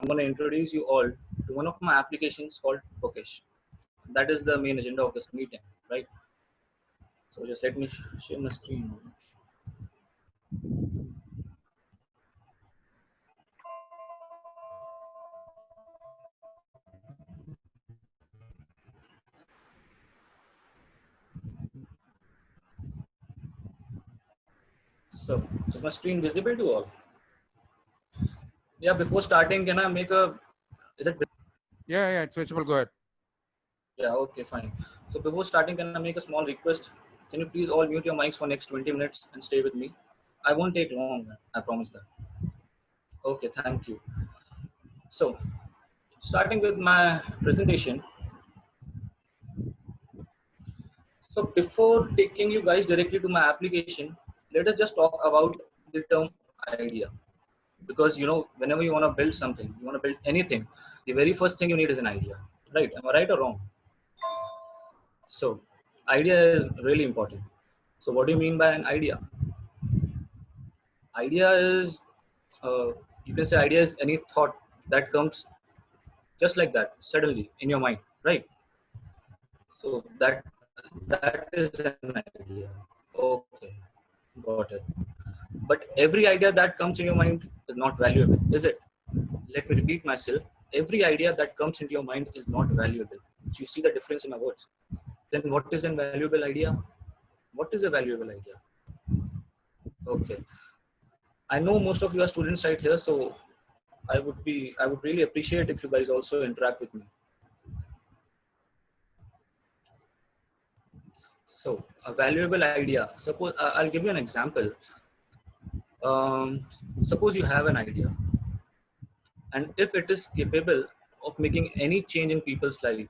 I'm going to introduce you all to one of my applications called Bookish. That is the main agenda of this meeting, right? So just let me share my screen. So is my screen visible to all? Yeah, before starting, can I make a, is it? Yeah, it's visible. Go ahead. Yeah, okay, fine. So before starting, can I make a small request? Can you please all mute your mics for next 20 minutes and stay with me? I won't take long, I promise that. Okay, thank you. So starting with my presentation. So before taking you guys directly to my application, let us just talk about the term idea. Because whenever you want to build something, you want to build anything, the very first thing you need is an idea, right? Am I right or wrong? So idea is really important. So what do you mean by an idea? Idea is, you can say idea is any thought that comes just like that, suddenly in your mind, right? So that is an idea. Okay, got it. But every idea that comes in your mind is not valuable, is it? Let me repeat myself. Every idea that comes into your mind is not valuable. So you see the difference in my words. Then what is a valuable idea? What is a valuable idea? Okay. I know most of you are students right here, so I would really appreciate if you guys also interact with me. So a valuable idea. Suppose I'll give you an example. Suppose you have an idea, and if it is capable of making any change in people's life,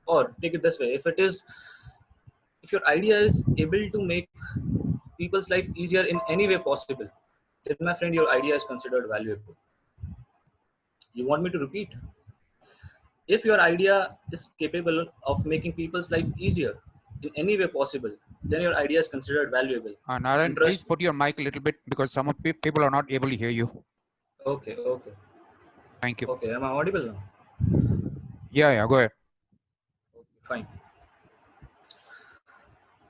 or take it this way, if your idea is able to make people's life easier in any way possible, then my friend, your idea is considered valuable. You want me to repeat? If your idea is capable of making people's life easier in any way possible, then your idea is considered valuable. Narayan, please Trust me. put your mic a little bit because some of people are not able to hear you. Okay. Thank you. Okay, am I audible now? Yeah, go ahead. Okay, fine.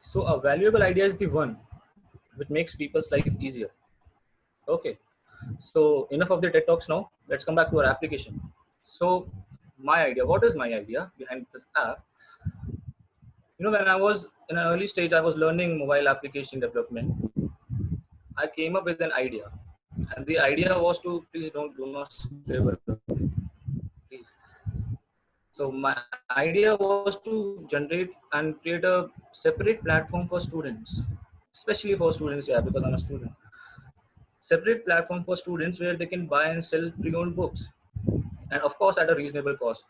So a valuable idea is the one which makes people's life easier. Okay. So enough of the TED Talks now. Let's come back to our application. So my idea, what is my idea behind this app? When I was in an early stage, I was learning mobile application development. I came up with an idea, and the idea was to, please do not stay with me, please. So my idea was to generate and create a separate platform for students, especially for students, yeah, because I'm a student. Separate platform for students where they can buy and sell pre-owned books, and of course at a reasonable cost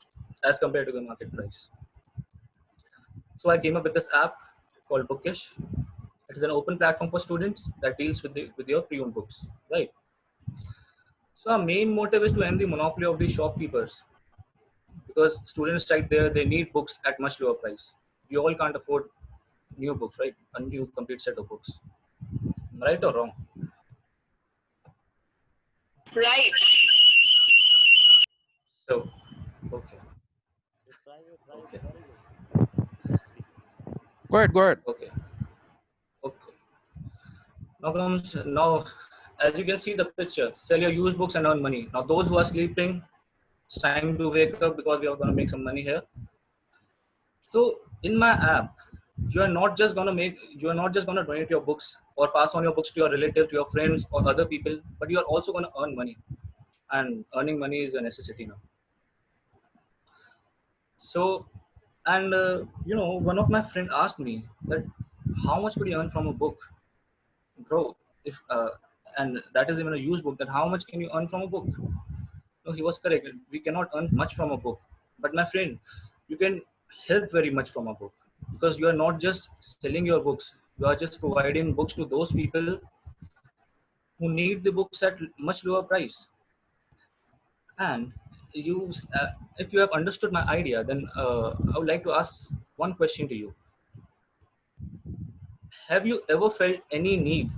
as compared to the market price. So I came up with this app called Bookish. It is an open platform for students that deals with your pre-owned books, right? So our main motive is to end the monopoly of the shopkeepers, because students right there, they need books at much lower price. We all can't afford new books, right? A new complete set of books. Right or wrong? Right. So, okay. Okay. Go ahead. Okay. Okay. Now, as you can see the picture, sell your used books and earn money. Now, those who are sleeping, it's time to wake up because we are going to make some money here. So, in my app, you are not just going to donate your books or pass on your books to your relatives, to your friends, or other people, but you are also going to earn money, and earning money is a necessity now. So, and one of my friend asked me that how much could you earn from a book, bro? If and that is even a used book, that how much can you earn from a book? No, he was correct. We cannot earn much from a book, but my friend, you can help very much from a book, because you are not just selling your books, you are just providing books to those people who need the books at much lower price. And you, if you have understood my idea, then I would like to ask one question to you. Have you ever felt any need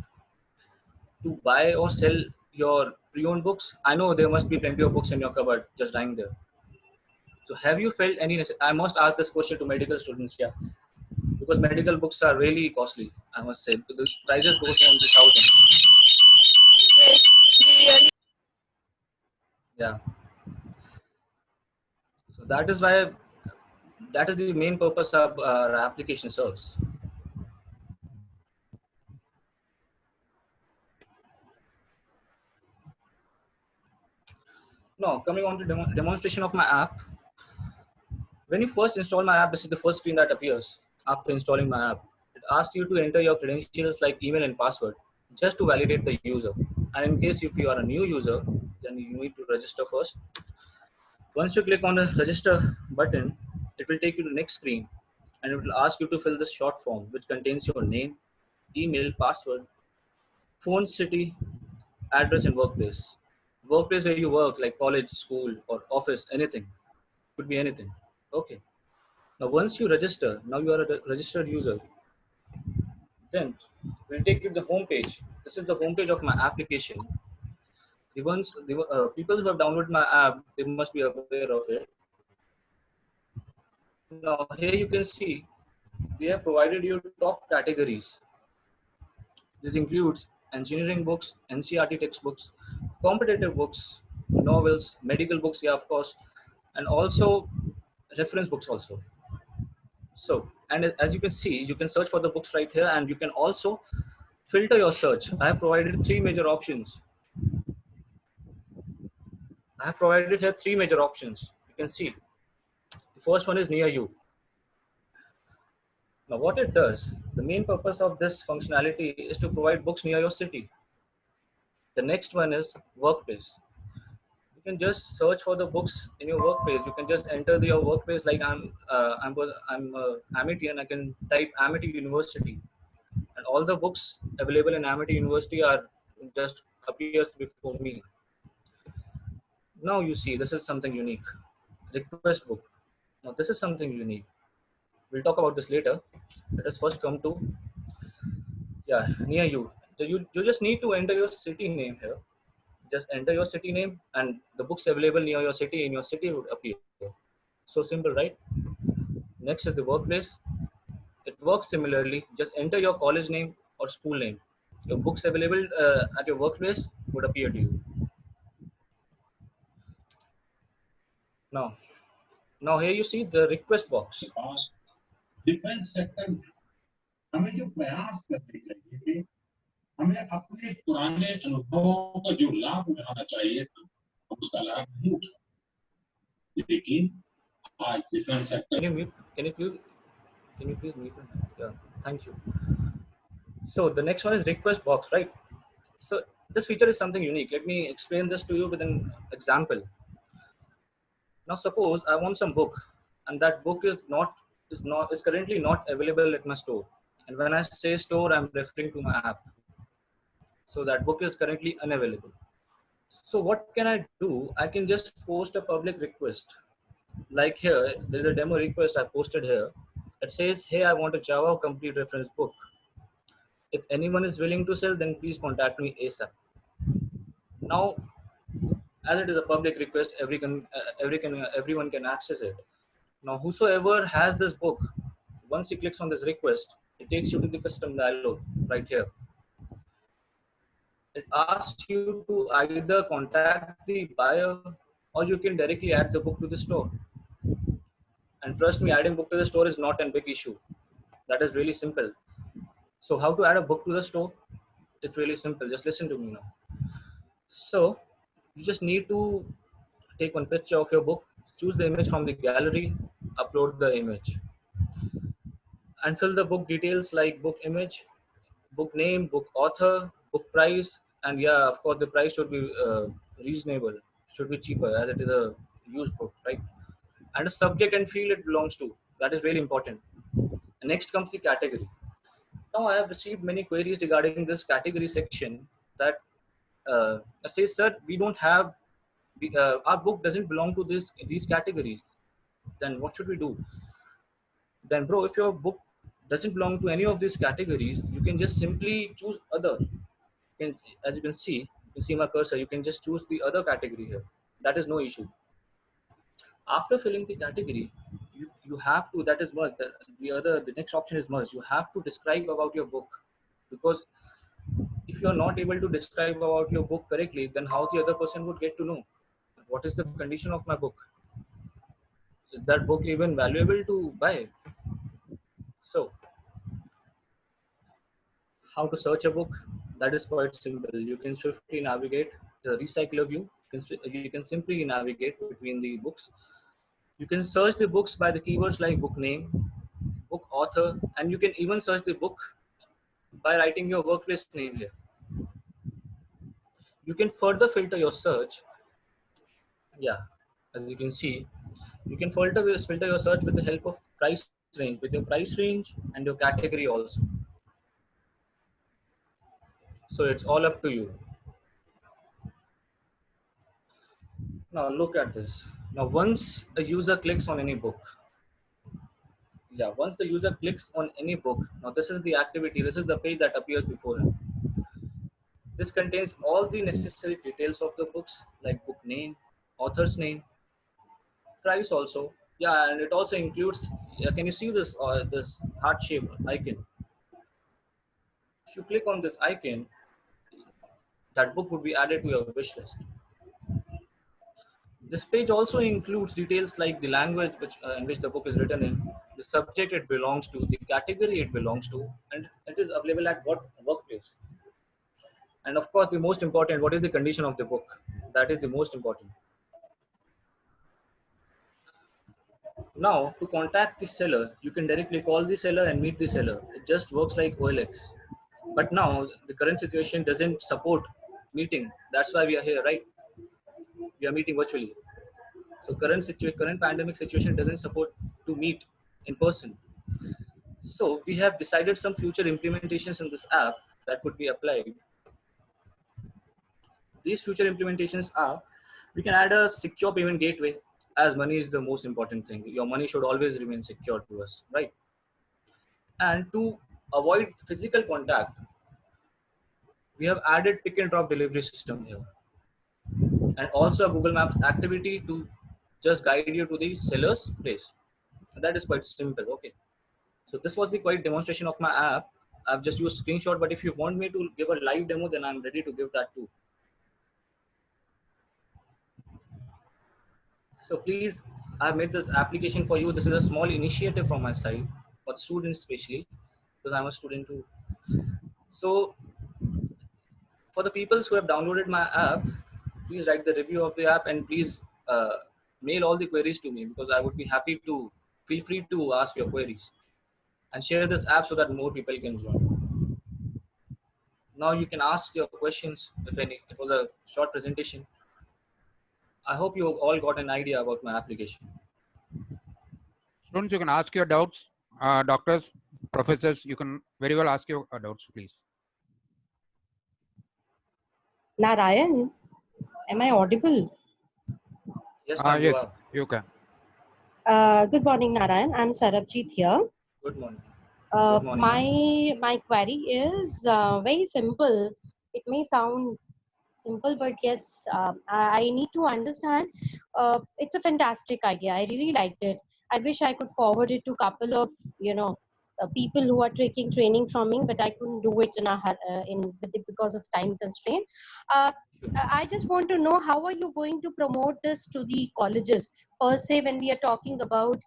to buy or sell your pre-owned books? I know there must be plenty of books in your cupboard just lying there. So have you felt any? I must ask this question to medical students, yeah, because medical books are really costly. I must say the prices goes on the thousands. Yeah. So that is why that is the main purpose of our application serves. Now coming on to demonstration of my app. When you first install my app, this is the first screen that appears after installing my app. It asks you to enter your credentials like email and password just to validate the user. And in case if you are a new user, then you need to register first. Once you click on the register button, it will take you to the next screen and it will ask you to fill this short form which contains your name, email, password, phone, city, address, and workplace. Workplace where you work, like college, school, or office, anything. Could be anything. Okay. Now, once you register, now you are a registered user. Then we'll take you to the home page. This is the home page of my application. The people who have downloaded my app, they must be aware of it. Now, here you can see we have provided you top categories. This includes engineering books, NCRT textbooks, competitive books, novels, medical books, yeah, of course, and also reference books also. So, and as you can see, you can search for the books right here, and you can also filter your search. I have provided three major options. I have provided here three major options. You can see the first one is near you. Now, what it does, the main purpose of this functionality is to provide books near your city. The next one is workplace. You can just search for the books in your workplace. You can just enter your workplace like I'm Amity, and I can type Amity University, and all the books available in Amity University are just appears before me. Now you see this is something unique. Request book. Now this is something unique. We'll talk about this later. Let us first come to near you. So you just need to enter your city name here. Just enter your city name and the books available near your city in your city would appear. So simple, right? Next is the workplace. It works similarly. Just enter your college name or school name. Your books available at your workplace would appear to you. Now, now here you see the request box. Defence sector में हमें जो प्रयास करने चाहिए थे, हमें अपने पुराने अनुभवों का जो लाभ उठाना चाहिए था, हम उसका लाभ नहीं उठा। लेकिन आज defence sector Can you mute? Can you please mute? Yeah, thank you. So the next one is request box, right? So this feature is something unique. Let me explain this to you with an example. Now suppose I want some book, and that book is currently not available at my store. And when I say store, I'm referring to my app. So that book is currently unavailable. So what can I do? I can just post a public request. Like here, there's a demo request I posted here. It says, hey, I want a Java complete reference book. If anyone is willing to sell, then please contact me ASAP. Now, as it is a public request, everyone can access it. Now, whosoever has this book, once he clicks on this request, it takes you to the custom dialog right here. It asks you to either contact the buyer or you can directly add the book to the store. And trust me, adding book to the store is not a big issue. That is really simple. So how to add a book to the store? It's really simple. Just listen to me now. So you just need to take one picture of your book, choose the image from the gallery, upload the image, and fill the book details like book image, book name, book author, book price, and yeah, of course, the price should be reasonable, should be cheaper as it is a used book, right? And a subject and field it belongs to. That is really important. And next comes the category. Now, I have received many queries regarding this category section that say, sir, we don't have, our book doesn't belong to these categories. Then what should we do? Then, bro, if your book doesn't belong to any of these categories, you can just simply choose other. And as you can see, You see my cursor, you can just choose the other category here. That is no issue. After filling the category, you have to, that is merge, the next option is merge. You have to describe about your book, because if you are not able to describe about your book correctly, then how the other person would get to know what is the condition of my book? Is that book even valuable to buy? So, how to search a book? That is quite simple. You can swiftly navigate the recycler view. You can simply navigate between the books. You can search the books by the keywords like book name, book author, and you can even search the book by writing your workplace name here. You can further filter your search. Yeah, as you can see, you can filter your search with the help of price range, with your price range and your category also. So it's all up to you. Now look at this. Now once a user clicks on any book, once the user clicks on any book, now this is the activity, this is the page that appears before him. This contains all the necessary details of the books like book name, author's name, price also. Yeah, and it also includes, can you see this this heart shape icon? If you click on this icon, that book would be added to your wish list. This page also includes details like the language in which the book is written in, the subject it belongs to, the category it belongs to, and it is available at what workplace. And of course, the most important, what is the condition of the book? That is the most important. Now, to contact the seller, you can directly call the seller and meet the seller. It just works like OLX. But now, the current situation doesn't support meeting. That's why we are here, right? We are meeting virtually. So current pandemic situation doesn't support to meet in person. So we have decided some future implementations in this app that could be applied. These future implementations are, we can add a secure payment gateway, as money is the most important thing. Your money should always remain secure to us, right? And to avoid physical contact, we have added pick and drop delivery system here. And also a Google Maps activity to just guide you to the seller's place. And that is quite simple, okay? So this was the quite demonstration of my app. I've just used screenshot, but if you want me to give a live demo, then I'm ready to give that too. So please, I've made this application for you. This is a small initiative from my side for students especially, because I'm a student too. So for the people who have downloaded my app, please write the review of the app and please mail all the queries to me, because I would be happy to, feel free to ask your queries and share this app so that more people can join. Now you can ask your questions, if any. It was a short presentation. I hope you all got an idea about my application. Students, you can ask your doubts. Doctors, professors, you can very well ask your doubts, please. Narayan, am I audible? Yes, ma'am, you Yes, are. you can. Good morning, Narayan. I'm Sarabjit here. Good morning. Good morning, My query is very simple. It may sound simple, but yes, I need to understand. It's a fantastic idea. I really liked it. I wish I could forward it to a couple of people who are taking training from me, but I couldn't do it because of time constraint. Uh, I just want to know, how are you going to promote this to the colleges per se when we are talking about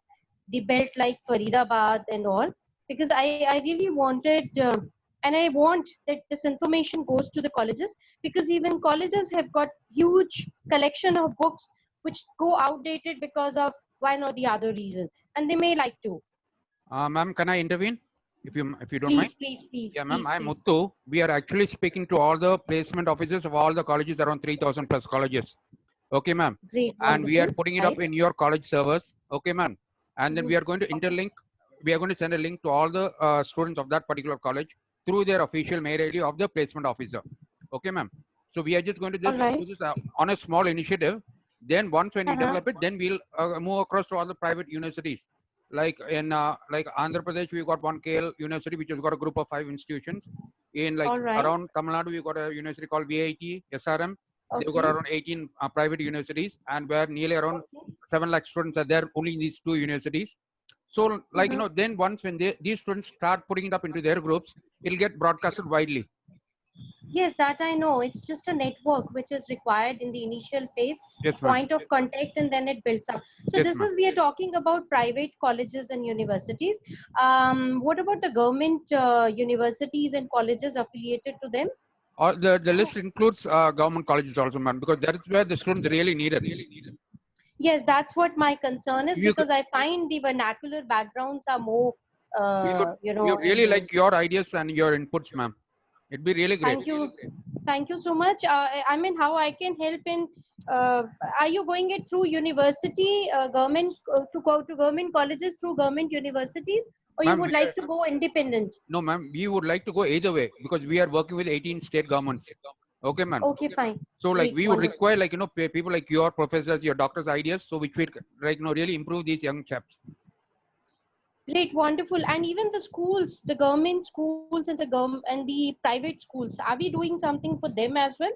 the belt like Faridabad and all? Because I really wanted and I want that this information goes to the colleges, because even colleges have got huge collection of books which go outdated because of one or the other reason, and they may like to. Ma'am, can I intervene? If you don't mind? Please. Yeah, ma'am, please, I'm please. Muthu. We are actually speaking to all the placement officers of all the colleges, around 3,000 plus colleges. Okay, ma'am. Great, And we are wonderful. putting it up Right. in your college servers. Okay, ma'am. And then we are going to interlink. We are going to send a link to all the students of that particular college through their official mail ID of the placement officer. Okay, ma'am. So we are just going to All just right. do this on a small initiative. Then once when we Uh-huh. develop it, then we'll move across to all the private universities. Like in like Andhra Pradesh, we got one KL University, which has got a group of 5 institutions. In like All right. around Tamil Nadu, we got a university called VIT, SRM. They've got Okay. around 18 private universities, and where nearly around 7 lakh students are there only in these 2 universities. So, like, you know, then once when these students start putting it up into their groups, it'll get broadcasted widely. Yes, that I know. It's just a network which is required in the initial phase, Yes, ma'am. point of contact, and then it builds up. So Yes, this ma'am. is, we are talking about private colleges and universities. What about the government universities and colleges affiliated to them? Or the list includes government colleges also, ma'am, because that is where the students really need it. Yes, that's what my concern is, You could- because I find the vernacular backgrounds are more, we would really like used. your ideas and your inputs, ma'am. It'd be really great. Thank you. Thank you so much. I mean, how I can help in, are you going it through university, government, to go to government colleges through government universities, or you Ma'am, would we like to go independent? No, ma'am, we would like to go either way because we are working with 18 state governments. Okay, ma'am. Okay, fine. So, like, Great, we would wonderful. require, like, you know, people like your professors, your doctors' ideas, so which will, like, you know, really improve these young chaps. Great, wonderful. And even the schools, the government schools and the private schools, are we doing something for them as well?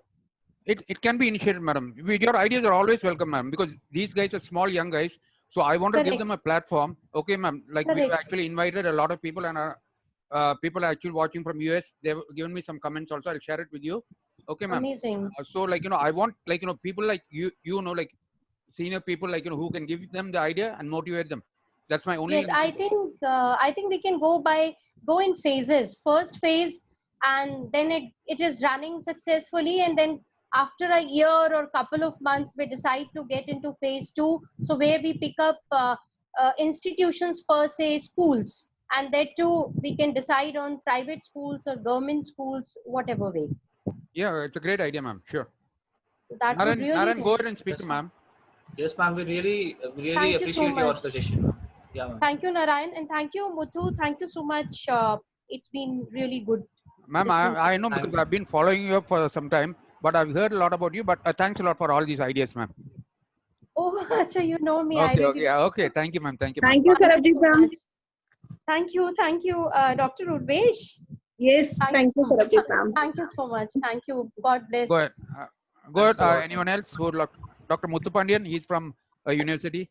It can be initiated, madam. Your ideas are always welcome, ma'am, because these guys are small, young guys. So I want to give Correct. them a platform. Okay, ma'am. Like we've Correct. actually invited a lot of people, and people are actually watching from US. They've given me some comments also. I'll share it with you. Okay, ma'am. Amazing. So, like, you know, I want, like, you know, people like you know, like senior people, like, you know, who can give them the idea and motivate them. That's my only. Yes, I think we can go in phases. First phase, and then it is running successfully, and then after a year or couple of months, we decide to get into phase 2. So where we pick up institutions per se, schools, and that too we can decide on private schools or government schools, whatever way. Yeah, it's a great idea, ma'am. Sure. So that would really. Naren, go ahead and speak to ma'am. Yes, ma'am. We really Thank you so appreciate your much. suggestion, ma'am. Yeah, ma'am. Thank you, Narayan, and thank you, Muthu. Thank you so much. It's been really good. Ma'am, I know because I've been following you up for some time, but I've heard a lot about you. But thanks a lot for all these ideas, ma'am. Oh, Acha, you know me. Okay, I really okay, yeah, okay. Thank you, ma'am. Thank you. Thank you, Sarabjit ma'am. Thank you, Dr. Urvesh. Yes, thank you, Sarabjit ma'am. Thank you so much. Thank you. God bless. Go ahead. Go Thanks ahead. a lot. Anyone else who would like? Dr. Muthu Pandian, he's from a university.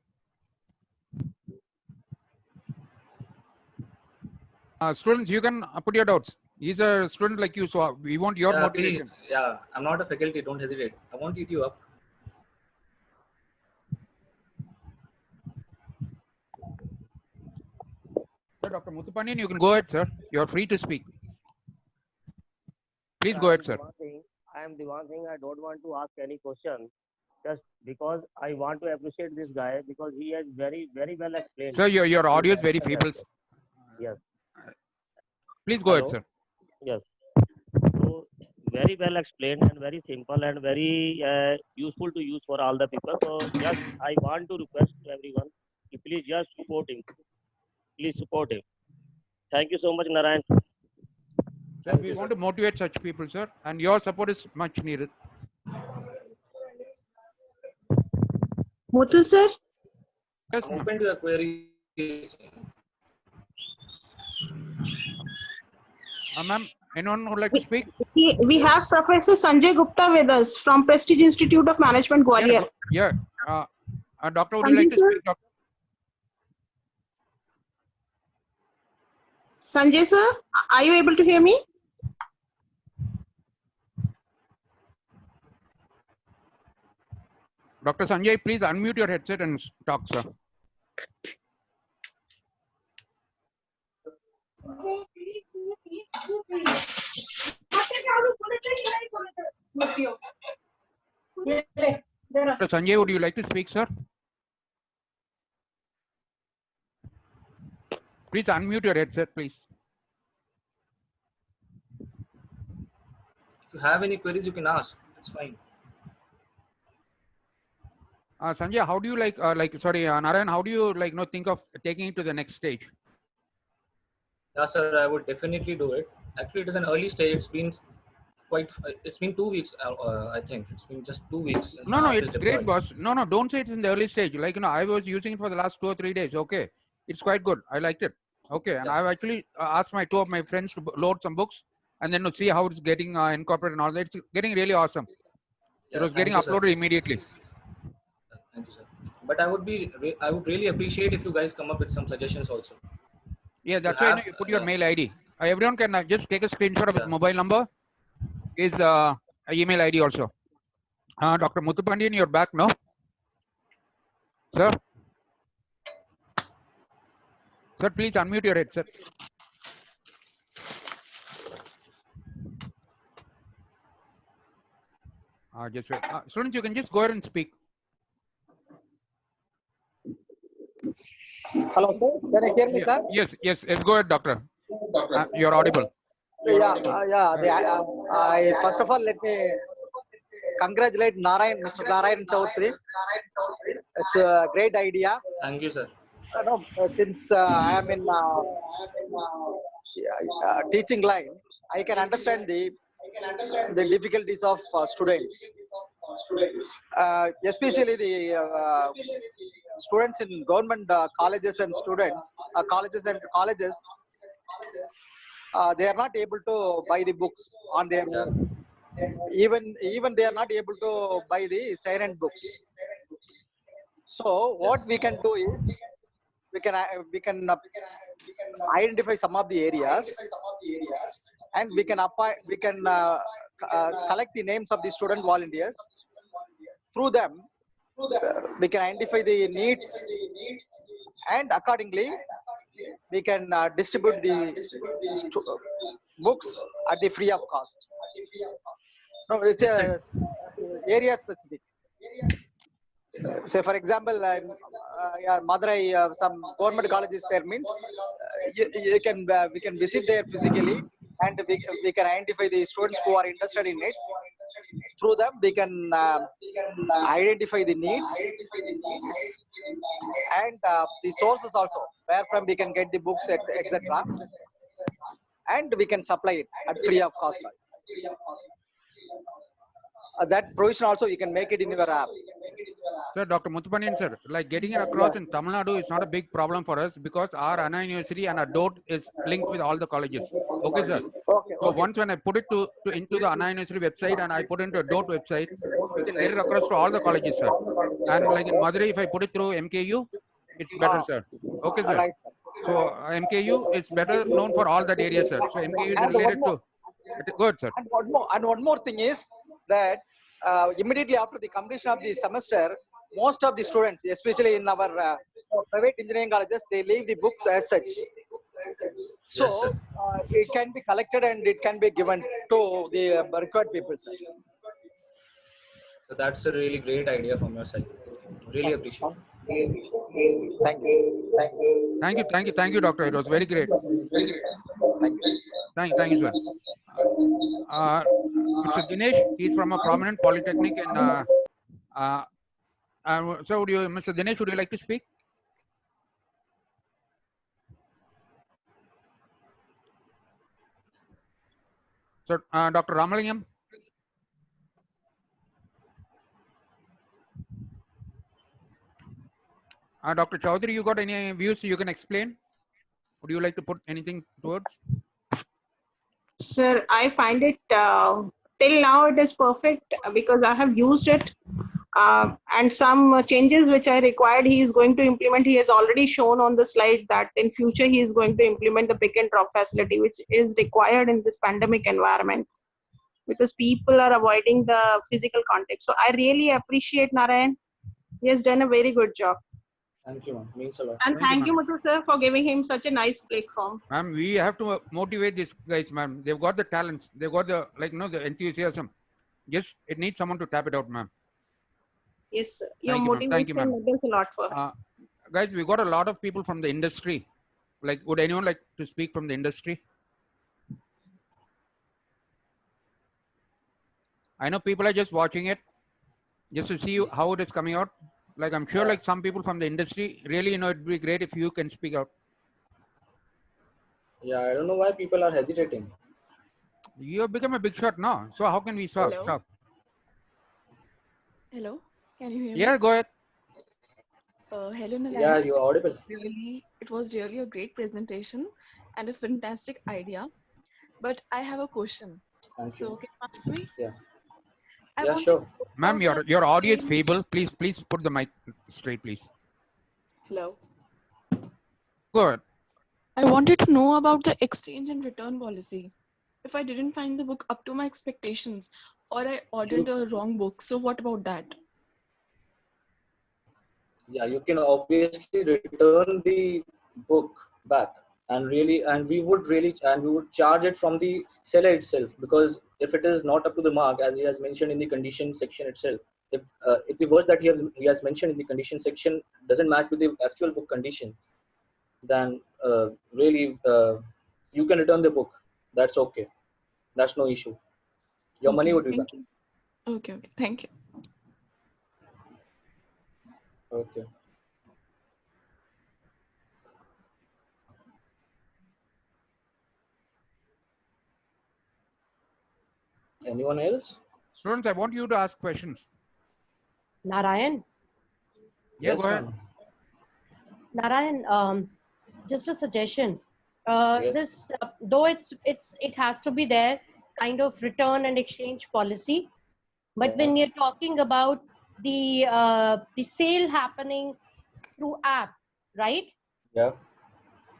Students, you can put your doubts. He's a student like you, so we want your Yeah, motivation. please. Yeah, I'm not a faculty. Don't hesitate. I want to eat you up. So, Dr. Muthu Pandian, you can go ahead, sir. You're free to speak. Please go ahead, sir. I am the one thing I don't want to ask any question, just because I want to appreciate this guy because he has very well explained. Sir, your audio is very feeble. Yes. Please go ahead, Hello? sir. Yes. So very well explained and very simple and very useful to use for all the people. So just I want to request to everyone, to please just support him. Please support him. Thank you so much, Narayan. Sir, we want to motivate such people, sir, and your support is much needed. Muthu sir, Yes, I'm ma'am. open to your queries. Ma'am, anyone would like to speak? we have Professor Sanjay Gupta with us from Prestige Institute of Management, Gwalior. Yeah. Doctor, would you like to Sanjay, speak? Doctor? Sanjay sir, are you able to hear me? Dr. Sanjay, please unmute your headset and talk, sir. Dr. Sanjay, would you like to speak, sir? Please unmute your headset, please. If you have any queries, you can ask. It's fine. Sanjay, how do you Narayan, how do you think of taking it to the next stage? Yeah, sir, I would definitely do it. Actually, it is an early stage. It's been 2 weeks, I think. It's been just 2 weeks. No, it's great, boss. No, don't say it's in the early stage. I was using it for the last 2 or 3 days. Okay. It's quite good. I liked it. Okay, and I've actually asked my two of my friends to load some books and then to see how it's getting incorporated and all that. It's getting really awesome. It was getting uploaded immediately. Thank you, sir. But I would really appreciate if you guys come up with some suggestions also. Yeah, that's why you put your mail ID. Everyone can just take a screenshot of his mobile number, his email ID also. Dr. Muthupandian, you're back now, sir. Sir, please unmute your headset. Just wait. Students, you can just go ahead and speak. Hello, sir. Can you hear me, sir? Yes. Go ahead, doctor. You're audible. I first of all, let me congratulate Mr. Narayan Chowdhury. It's a great idea. Thank you, sir. Since I am in teaching line, I can understand the difficulties of students, especially the students in government colleges and colleges. They are not able to buy the books on their own. Even they are not able to buy the silent books. So what we can do is we can identify some of the areas, and we can collect the names of the student volunteers. Through them, we can identify the needs, and accordingly we can distribute the books at the free of cost. No, it's area specific. Say for example, Madurai, some government colleges there means we can visit there physically, and we can identify the students who are interested in it. Through them, we can identify the needs and the sources also, where from we can get the books, etc. And we can supply it at free of cost. That provision also you can make it in your app. Sir, Dr. Muthupandian, sir, like getting it across in Tamil Nadu is not a big problem for us because our Anna University and our DOT is linked with all the colleges. Okay, sir. So once when I put it into the Anna University website and I put into a DOT website, we can get it across to all the colleges, sir. And like in Madurai, if I put it through MKU, it's better, sir. Okay, sir. Right, sir. So MKU is better known for all that area, sir. So MKU is related to. Good, sir. And one more thing is that immediately after the completion of the semester, most of the students, especially in our private engineering colleges, they leave the books as such. So it can be collected and it can be given to the required people, sir. So that's a really great idea from your side. Really appreciate it. Thank you. Thank you, doctor. It was very great. Thank you, sir. Mr. Dinesh, he's from a prominent polytechnic, and so Mr. Dinesh, would you like to speak? So, Dr. Ramalingam. Dr. Chowdhury, you got any views you can explain? Would you like to put anything towards? Sir, I find it till now it is perfect because I have used it, and some changes which I required he is going to implement. He has already shown on the slide that in future he is going to implement the pick and drop facility, which is required in this pandemic environment because people are avoiding the physical contact. So I really appreciate Narayan. He has done a very good job. Thank you, ma'am. Means a lot. And thank you, Muthu sir, for giving him such a nice platform. Ma'am, we have to motivate these guys, ma'am. They've got the talents. They've got the, the enthusiasm. Just, it needs someone to tap it out, ma'am. Yes, sir. Your motivation matters a lot for her. Guys, we got a lot of people from the industry. Like, would anyone like to speak from the industry? I know people are just watching it, just to see how it is coming out. Like, I'm sure like some people from the industry, really, it'd be great if you can speak out. Yeah, I don't know why people are hesitating. You have become a big shot now. So how can we stop? Hello? Can you hear me? Yeah, go ahead. Hello, Yeah, Narayan. you are audible. It was really a great presentation and a fantastic idea. But I have a question. Thank So you. can you answer me? Yeah. I Yeah, wanted sure. to know Ma'am, about the your audio is exchange. feeble. Please put the mic straight, please. Hello. Go ahead. I wanted to know about the exchange and return policy. If I didn't find the book up to my expectations or I ordered You, the wrong book, so what about that? yeah, you can obviously return the book back, and we would charge it from the seller itself, because if it is not up to the mark, as he has mentioned in the condition section itself, if the words that he has mentioned in the condition section doesn't match with the actual book condition, then really you can return the book. That's okay. That's no issue. Your money Okay, would be back. thank you. Okay, thank you. Okay. Anyone else? Students, I want you to ask questions. Narayan, Yeah, Yes, go ahead. ma'am. Narayan, just a suggestion. Yes. This though it has to be there, kind of return and exchange policy. But Yeah. when we're talking about the sale happening through app, right? Yeah.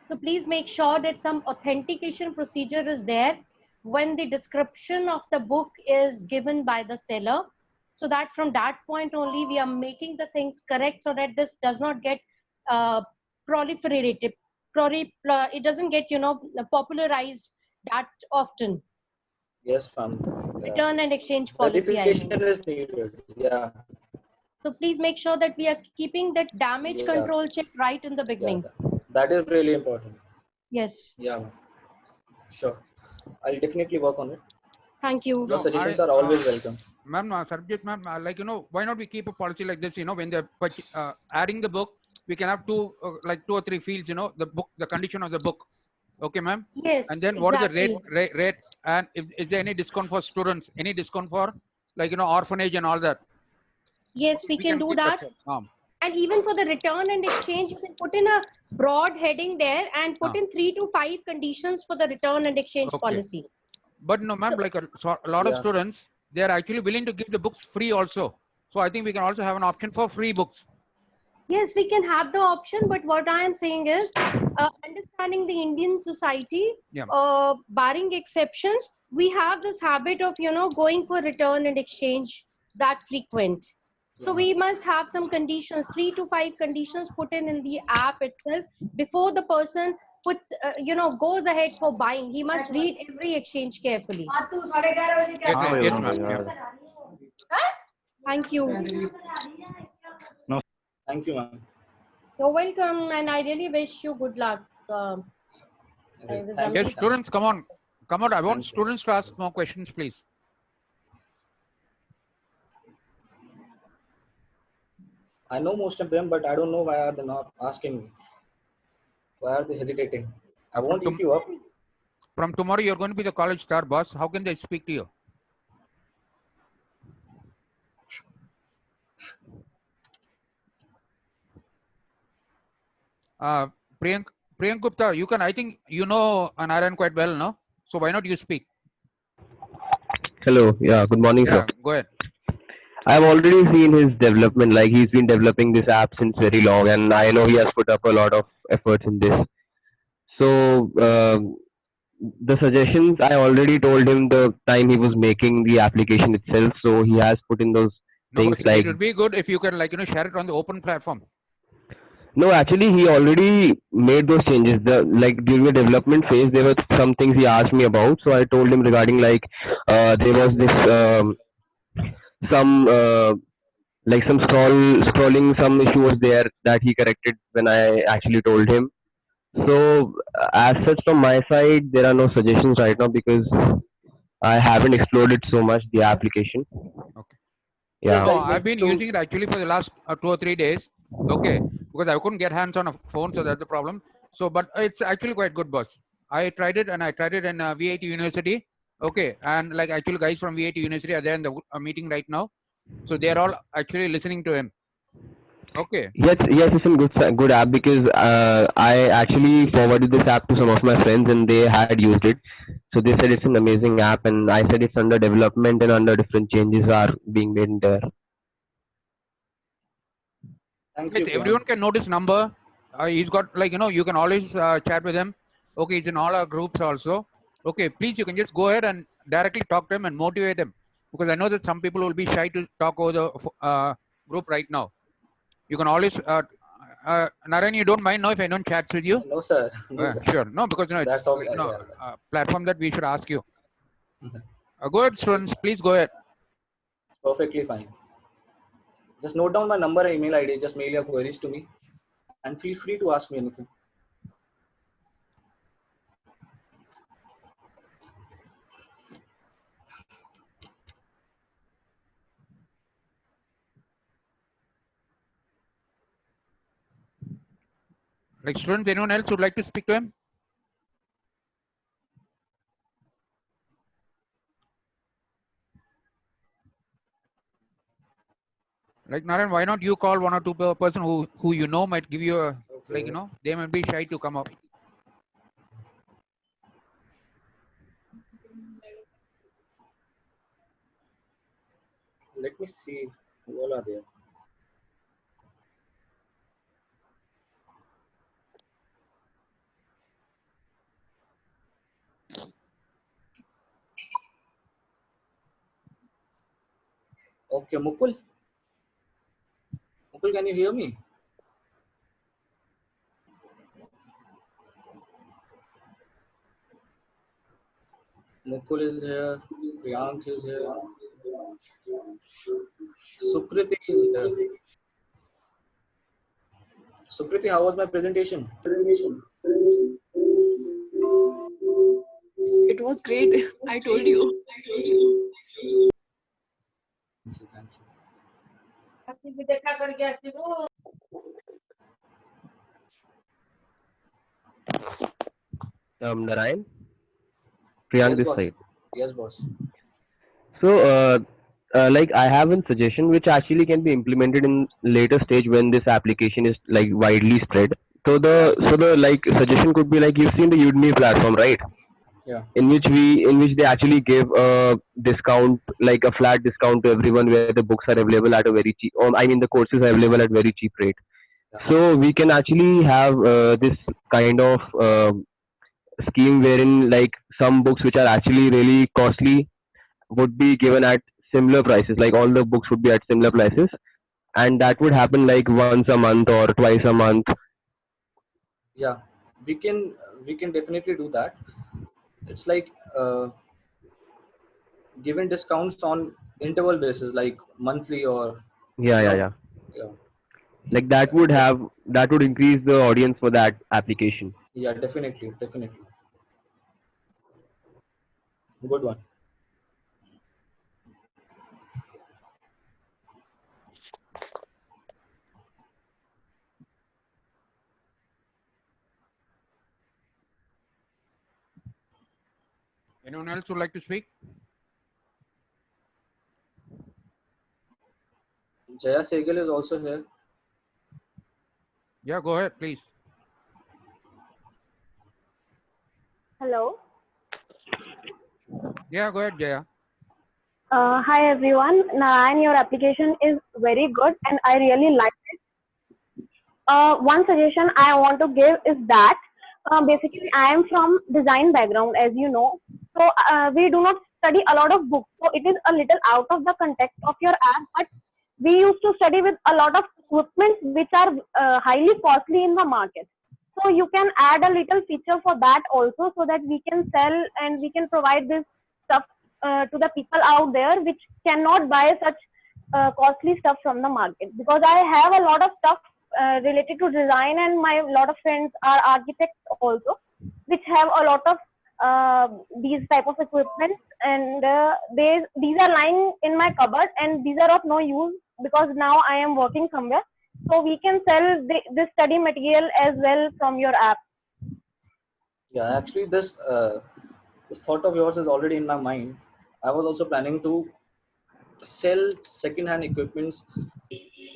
So please make sure that some authentication procedure is there when the description of the book is given by the seller, so that from that point only we are making the things correct, so that this does not get uh, proliferated. It doesn't get popularized that often. Yes, ma'am. Return and exchange policy, I Verification mean. is needed. Yeah. So please make sure that we are keeping that damage Yeah. control check right in the Yeah. beginning. That is really important. Yes. Yeah, ma'am. Sure. I'll definitely work on it. Thank you. Your suggestions are always welcome. Ma'am, subject, ma'am, like, why not we keep a policy like this, when they're adding the book, we can have two or three fields, the book, the condition of the book. Okay, ma'am? Yes, And then what is the exactly. rate, and is there any discount for students, any discount for orphanage and all that? Yes, we can do keep that. that. And even for the return and exchange, you can put in a broad heading there and put in 3 to 5 conditions for the return and exchange Okay. policy. But no, ma'am, So, a lot of Yeah. students, they are actually willing to give the books free also. So I think we can also have an option for free books. yes, we can have the option, but what I am saying is, understanding the Indian society, Yeah. barring exceptions, we have this habit of, going for return and exchange that frequent. So we must have some conditions, 3 to 5 conditions put in the app itself before the person puts, goes ahead for buying. He must read every exchange carefully. Yes, ma'am. Yeah. Thank you. Thank you, ma'am. You're welcome, and I really wish you good luck. Thank Yes, you. students, come on. Come on. I want Thank you. students to ask more questions, please. I know most of them, but I don't know why are they not asking me. Why are they hesitating? I won't eat you up. From tomorrow, you're going to be the college star, boss. How can they speak to you? Priyank Gupta, you can, I think you know Narayan quite well, no? So why not you speak? Hello. Yeah. Good morning, Yeah, sir. go ahead. I've already seen his development. Like he's been developing this app since very long, and I know he has put up a lot of efforts in this. So the suggestions I already told him the time he was making the application itself. So he has put in those No, things but like. it would be good if you can share it on the open platform. No, actually, he already made those changes. During the development phase, there were some things he asked me about. So I told him regarding there was this some some scrolling some issue was there that he corrected when I actually told him. So as such from my side, there are no suggestions right now because I haven't explored it so much the application. Okay. Yeah. No, I've been using it actually for the last 2 or 3 days. Okay, because I couldn't get hands on a phone, so that's the problem. So, but it's actually quite good, boss. I tried it, and I tried it in VIT University. Okay, and actually guys from VIT University are there in the meeting right now. So they are all actually listening to him. Okay. Yes, yes, it's a good app because I actually forwarded this app to some of my friends and they had used it. So they said it's an amazing app, and I said it's under development and under different changes are being made in there. Thank Yes, you, everyone Priyank. can notice number. He's got, like, you can always chat with him. Okay, he's in all our groups also. Okay, please, you can just go ahead and directly talk to him and motivate him, because I know that some people will be shy to talk over the group right now. You can always Narayan, you don't mind now if I don't chat with you? No, sir. No, sir. Sure. No, because it's That's all. like, Yeah. a platform that we should ask you. Mhm. Go ahead, students. Please go ahead. Perfectly fine. Just note down my number and email ID. Just mail your queries to me, and feel free to ask me anything. Like, students, anyone else would like to speak to him? Like, Narayan, why not you call one or two person who you know might give you a, like, they might be shy to come up. Let me see who all are there. Okay, Mukul. Mukul, can you hear me? Mukul is here. Priyank is here. Sukriti is here. Sukriti, how was my presentation? It was great. I told you. Thank you. Narayan, Priyank Yes, this boss. side. Yes, boss. So, like I have a suggestion which actually can be implemented in later stage when this application is like widely spread. So the like suggestion could be like you've seen the Udemy platform, right? Yeah. In which they actually give a discount, like a flat discount to everyone, where the books are available at a very cheap, or I mean the courses are available at very cheap rate. So we can actually have this kind of scheme wherein like some books which are actually really costly would be given at similar prices, like all the books would be at similar prices, and that would happen like once a month or twice a month. Yeah, we can definitely do that. It's like giving discounts on interval basis, like monthly or Yeah, you yeah, know, yeah. yeah, Like that would increase the audience for that application. yeah, definitely. Good one. Anyone else would like to speak? Jaya Sehgal is also here. Yeah, go ahead, please. Hello. Yeah, go ahead, Jaya. Hi everyone. Narayan, your application is very good and I really like it. One suggestion I want to give is that basically I am from design background, as you know. So we do not study a lot of books. So it is a little out of the context of your app, but we used to study with a lot of equipment which are highly costly in the market. So you can add a little feature for that also, so that we can sell and we can provide this stuff to the people out there which cannot buy such costly stuff from the market. Because I have a lot of stuff related to design, and my lot of friends are architects also, which have a lot of these type of equipment, and these are lying in my cupboard, and these are of no use because now I am working somewhere. So we can sell this study material as well from your app. Yeah, actually, this thought of yours is already in my mind. I was also planning to sell second-hand equipments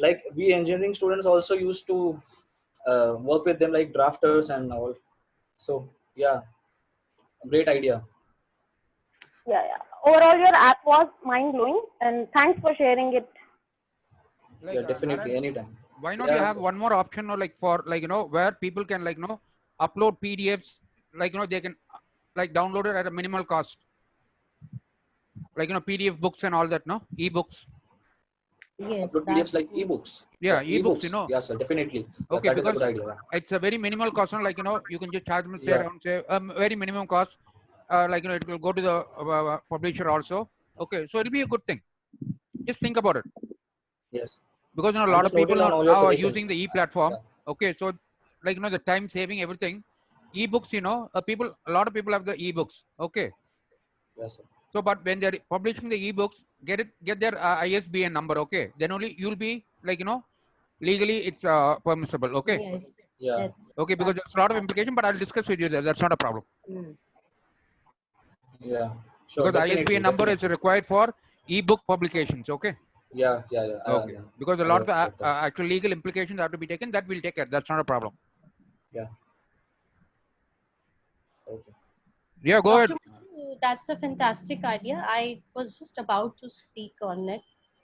like we engineering students also used to work with them like drafters and all. So yeah, great idea. Yeah, yeah. Overall, your app was mind blowing, and thanks for sharing it. Like, Yeah, definitely, Narayan, anytime. why not you Yeah, have one more option, or like for like where people can like upload PDFs, like they can like download it at a minimal cost, like PDF books and all that, ebooks. Yes, upload that's PDFs like good. ebooks. Yeah, Yeah, ebooks, ebooks. Yeah, sir, definitely. Okay, That is a because good idea. it's a very minimal cost, like you can just charge them, say Yeah. around say very minimum cost, like it will go to the publisher also. Okay, so it'll be a good thing. Just think about it. Yes. Because a I'm lot just of people noting down all your now are suggestions. using the e-platform. Yeah. Okay, so like the time saving, everything. Ebooks, a lot of people have the ebooks. Okay. Yes, sir. So, but when they're publishing the ebooks, get their ISBN number. Okay, then only you'll be like legally it's permissible. Okay. Yes. Yeah. That's, Okay, because that's there's a lot of fantastic. implication, but I'll discuss with you there. That's not a problem. Mm. Yeah. Sure. Because the Definitely. ISBN number is required for ebook publications. Okay. Yeah. Yeah. Yeah. Okay. Yeah. Because a lot of actual legal implications have to be taken. That we'll take it. That's not a problem. Yeah. Okay. Yeah. Go ahead. Dr. Muthu, that's a fantastic idea. I was just about to speak on it.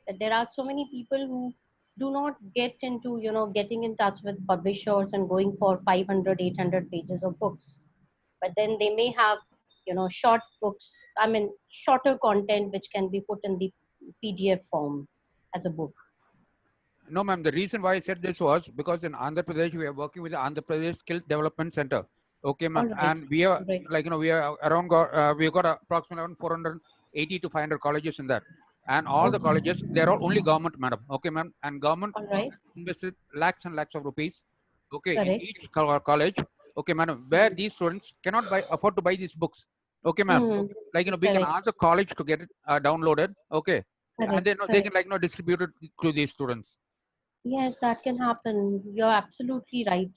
That there are so many people who do not get into, getting in touch with publishers and going for 500, 800 pages of books. But then they may have, short books, shorter content which can be put in the PDF form as a book. No, ma'am. The reason why I said this was because in Andhra Pradesh, we are working with the Andhra Pradesh Skill Development Center. Okay, ma'am. Right. And we are Right. like, we are around, we've got approximately around 480 to 500 colleges in that. And all the colleges, they're all only government, madam. Okay, ma'am. And government invested lakhs and lakhs of rupees. Okay, Correct. in each college. Okay, madam. Where these students cannot afford to buy these books. Okay, ma'am. Like, we can ask the college to get it downloaded. Okay. Correct. And then they can distribute it to these students. Yes, that can happen. You're absolutely right.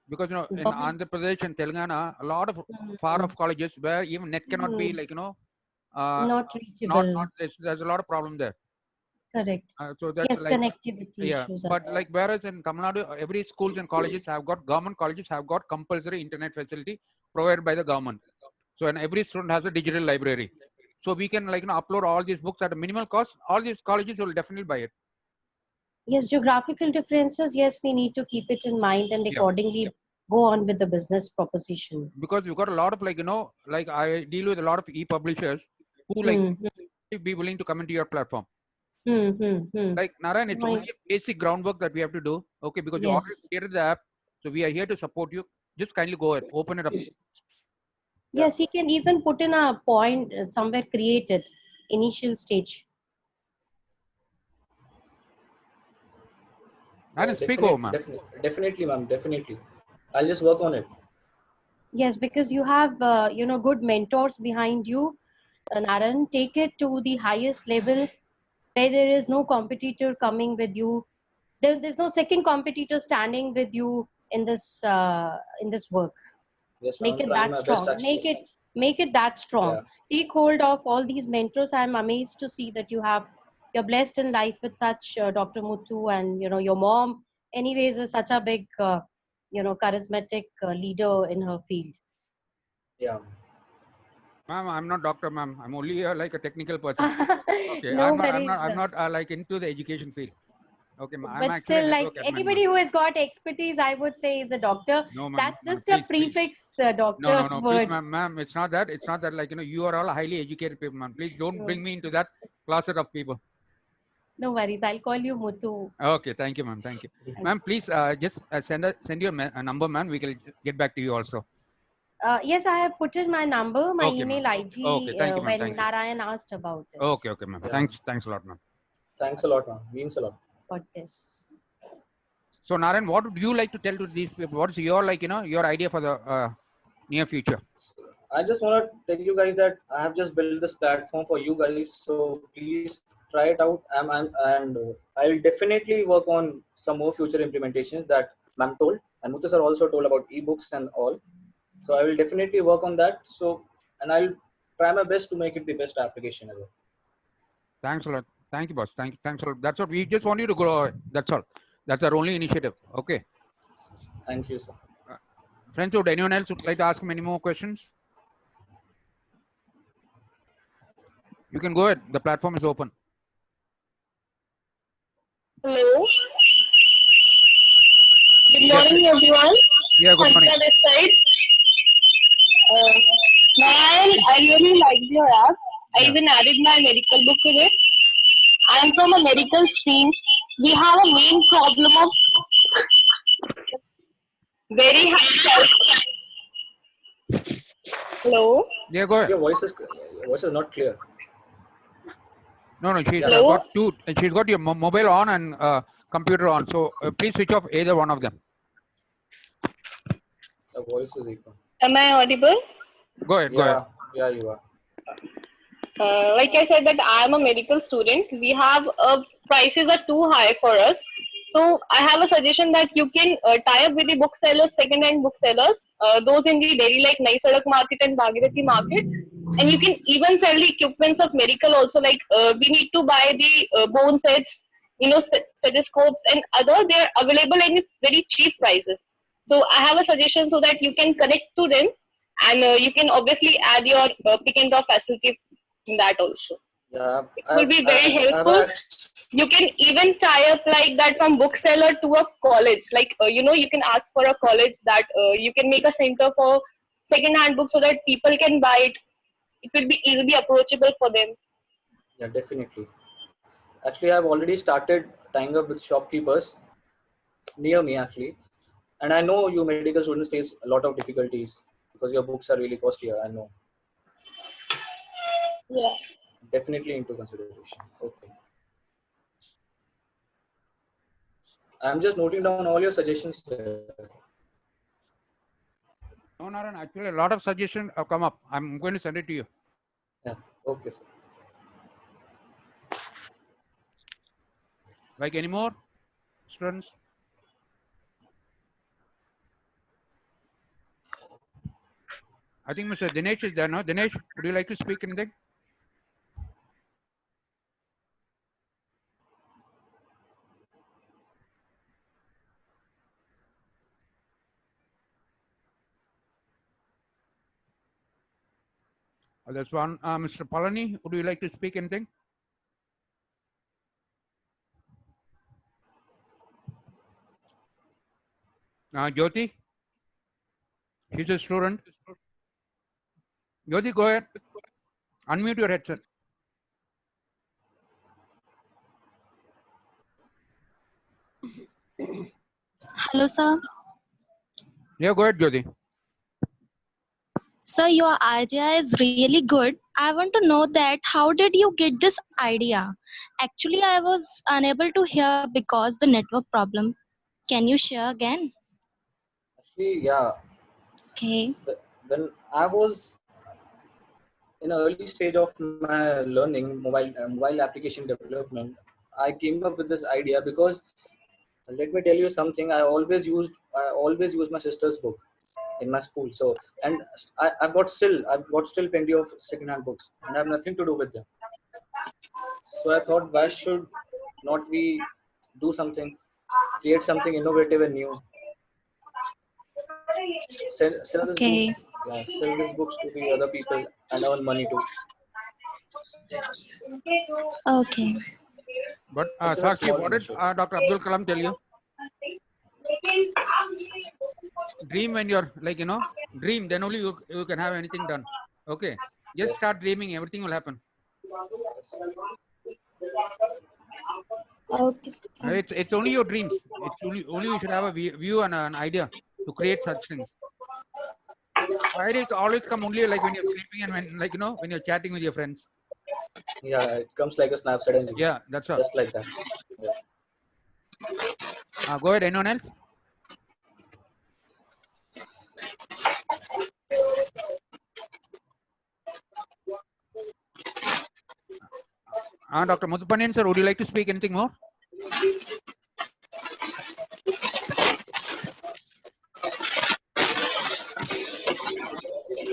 Because in Andhra Pradesh and Telangana, a lot of far off colleges where even net cannot be not reachable. There's a lot of problem there. Correct. So that's yes, connectivity issues. But like whereas in Tamil Nadu, every schools and colleges government colleges have got compulsory internet facility provided by the government. So and every student has a digital library. So we can upload all these books at a minimal cost. All these colleges will definitely buy it. Yes, geographical differences. Yes, we need to keep it in mind and accordingly go on with the business proposition. Because we've got a lot of like I deal with a lot of e-publishers who be willing to come into your platform. Like Narayan, it's only a basic groundwork that we have to do. Okay, because you already created the app, so we are here to support you. Just kindly go ahead, open it up. Yes, he can even put in a point somewhere, create it, initial stage. I can speak over, ma'am. Definitely, ma'am. Definitely. I'll just work on it. Yes, because you have, good mentors behind you. Narayan, take it to the highest level where there is no competitor coming with you. There's no second competitor standing with you in this work. Yes, Make it that strong. Make it that strong. Yeah. Take hold of all these mentors. I'm amazed to see that you're blessed in life with such Dr. Muthu, and your mom anyways is such a big charismatic leader in her field. Yeah. Ma'am, I'm not doctor, ma'am. I'm only like a technical person. Okay, No I'm worries. not like into the education field. Okay, ma'am. But still, like anybody who has got expertise, I would say is a doctor. No, ma'am. That's just a prefix, doctor No, word. please, ma'am. It's not that. It's not that. Like you are all highly educated people, ma'am. Please don't bring me into that closet of people. No worries. I'll call you Muthu. Okay, thank you, ma'am. Thank you, ma'am. Please just send your number, ma'am. We can get back to you also. Yes, I have put in my number, my Okay, email ID thank you, ma'am. when Narayan asked about it. Okay, ma'am. Yeah. Thanks a lot, ma'am. Thanks a lot, ma'am. Means a lot. Got this. So, Narayan, what would you like to tell to these people? What is your your idea for the near future? I just want to tell you guys that I have just built this platform for you guys. So please try it out. And I will definitely work on some more future implementations that ma'am told. And Muthu sir also told about ebooks and all. So I will definitely work on that. So, and I'll try my best to make it the best application ever. Thanks a lot. Thank you, boss. Thanks a lot. That's what we just want you to grow. That's all. That's our only initiative. Okay. Thank you, sir. Friends, would anyone else would like to ask many more questions? You can go ahead. The platform is open. Hello. Good morning, everyone. Yeah, good morning. On this side. Narayan, I really liked your app. I Yeah. even added my medical book in it. I am from a medical stream. We have a main problem of very high self. Hello. Yeah, go ahead. Your voice is not clear. No, she's Hello? got two. She's got your mobile on and computer on. So please switch off either one of them. Your voice is equal. Am I audible? Go ahead. Go ahead. Yeah, you are. Like I said that I am a medical student. We have prices are too high for us. So I have a suggestion that you can tie up with the booksellers, second-hand booksellers, those in the Delhi like Nai Sadak Market and Bhagirathi Market, and you can even sell the equipments of medical also. Like we need to buy the bone sets, stethoscopes and other. They are available in very cheap prices. So I have a suggestion so that you can connect to them, and you can obviously add your pick and drop facility in that also. Yeah, It will be very helpful. You can even tie up like that from bookseller to a college. Like, you can ask for a college that you can make a center for second-hand books so that people can buy it. It will be easily approachable for them. Yeah, definitely. Actually, I've already started tying up with shopkeepers near me, actually. And I know you medical students face a lot of difficulties because your books are really costly. I know. Yeah. Definitely into consideration. Okay. I'm just noting down all your suggestions. No, Narayan, actually, a lot of suggestions have come up. I'm going to send it to you. Yeah. Okay, sir. Like any more students? I think Mr. Dinesh is there now. Dinesh, would you like to speak anything? There's one. Mr. Palani, would you like to speak anything? Jyoti? She's a student. Jyoti, go ahead. Unmute your headset. Hello, sir. Yeah, go ahead, Jyoti. Sir, your idea is really good. I want to know that how did you get this idea? Actually, I was unable to hear because the network problem. Can you share again? Actually, yeah. Okay. When I was in an early stage of my learning mobile application development, I came up with this idea because let me tell you something. I always used my sister's book in my school. So, and I've got still plenty of second-hand books, and I have nothing to do with them. So I thought, why should not we do something, create something innovative and new? Sell Okay. these books to the other people and earn money too. Okay. But It's a Sakshi, small what did initiative. Dr. Abdul Kalam tell you? Dream when you're like, dream, then only you can have anything done. Okay. Just start dreaming, everything will happen. Okay. It's only your dreams. It's only you should have a view and an idea to create such things. Ideas always come only like when you're sleeping and when you're chatting with your friends. Yeah, it comes like a snap suddenly. Yeah, that's all. Just like that. Yeah. Go ahead. Anyone else? Dr. Muthupanyan sir, would you like to speak anything more?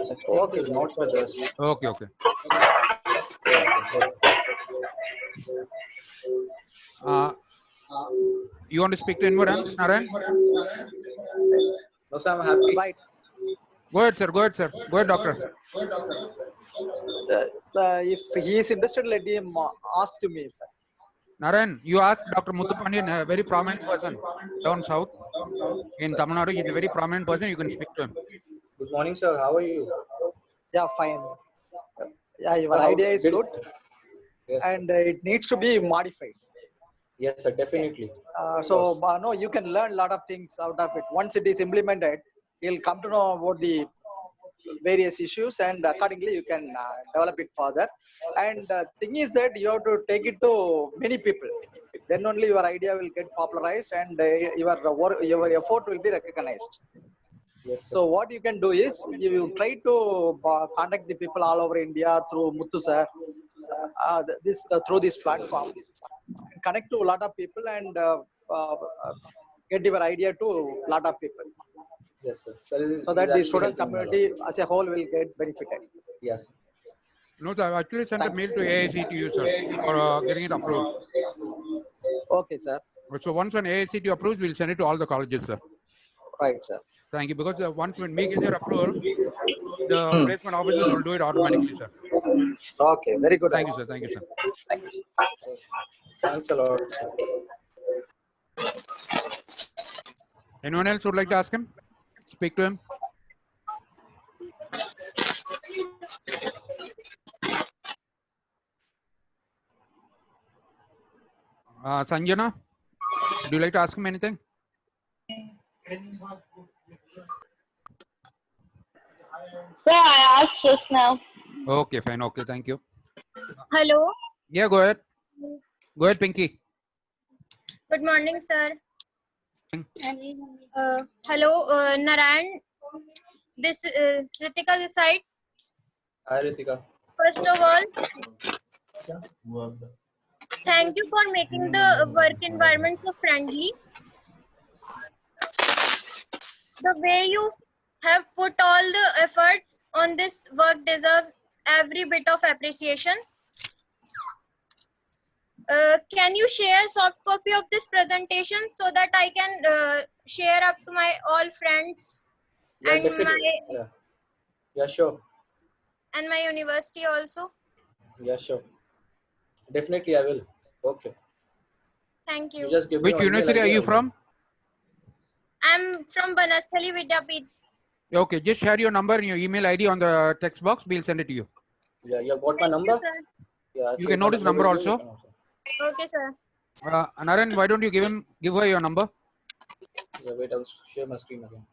The co-op is not with us. Okay. You want to speak to anyone else, Narayan? No, sir, I'm happy. Right. Go ahead, sir. Go ahead, sir. Go ahead, doctor. If he is interested, let him ask to me, sir. Narayan, you asked Dr. Muthupandian, a very prominent person down south in Tamil Nadu. He's a very prominent person. You can speak to him. Good morning, sir. How are you? Yeah, fine. Yeah, your Sir, how idea is did- good, Yes, and it needs to be modified. yes, sir, definitely. So, no, you can learn a lot of things out of it. Once it is implemented, you'll come to know about the various issues, and accordingly you can develop it further. And thing is that you have to take it to many people. Then only your idea will get popularized, and your work, your effort will be recognized. Yes, sir. So what you can do is you try to contact the people all over India through Muthu sir, through this platform, connect to a lot of people, and get your idea to a lot of people, Yes, sir. Sir, it is- so it that is the actually student helping me a lot. community as a whole will get benefited. Yes. No, sir. I've actually sent a mail to AICTU, sir, for getting it approved. Okay, sir. So once when AICTU approves, we'll send it to all the colleges, sir. Right, sir. Thank you. Because once when we get their approval, the placement officers will do it automatically, sir. Okay, very good. Thank you, sir. Thank you, sir. Thank you. Thanks a lot, sir. Anyone else would like to ask him? Speak to him. Sanjana, do you like to ask him anything? Sir, I asked just now. Okay, fine. Okay, thank you. Hello. Yeah, go ahead. Go ahead, Pinky. Good morning, sir. Hello, Narayan. This Ritika this side. Hi, Ritika. First of all, thank you for making the work environment so friendly. The way you have put all the efforts on this work deserves every bit of appreciation. Can you share soft copy of this presentation so that I can share up to my all friends Yeah, and definitely. Yeah. Yeah, sure. my university also? Yeah, sure. Definitely, I will. Okay. Thank You you. just give me Which your email university are ID, you I'll from? I'm from Banasthali Vidyapeeth. Okay, just share your number and your email ID on the text box. We'll send it to you. Yeah, you have got my number? Yeah. You can note his number also. Okay, sir. Narayan, why don't you give her your number? Yeah, wait, I'll share my screen again.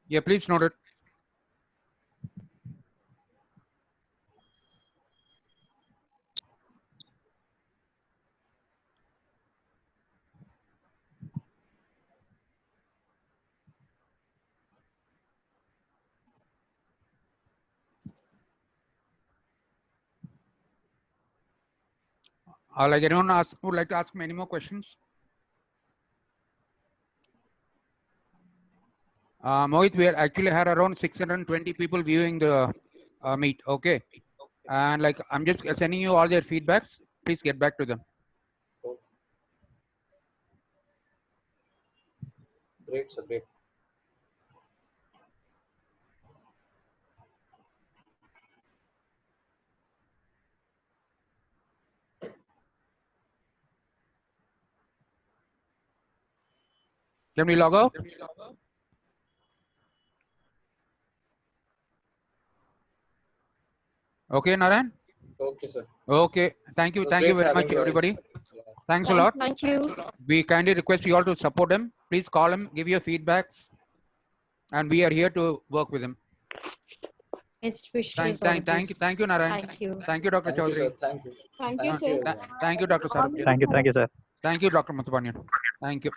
Yeah, please note it. Like anyone would like to ask me any more questions? Mohit, we actually had around 620 people viewing the meet. Okay, and like I'm just sending you all their feedbacks. Please get back to them. Great, sir. Great. Can we log out? Okay, Narayan. Okay, sir. Okay, thank you. It was Thank you great very much, having you guys. everybody. Yeah. Thanks a lot. Thank you. We kindly request you all to support him. Please call him, give your feedbacks, and we are here to work with him. Best wishes. Thank you, Narayan. Thank you. Thank you, Dr. Thank you, Chaudhary. sir. Thank you. Thank you, sir. Thank you, Dr. Sarabjit. Thank you, sir. Thank you, Dr. Muthupandian. Thank you.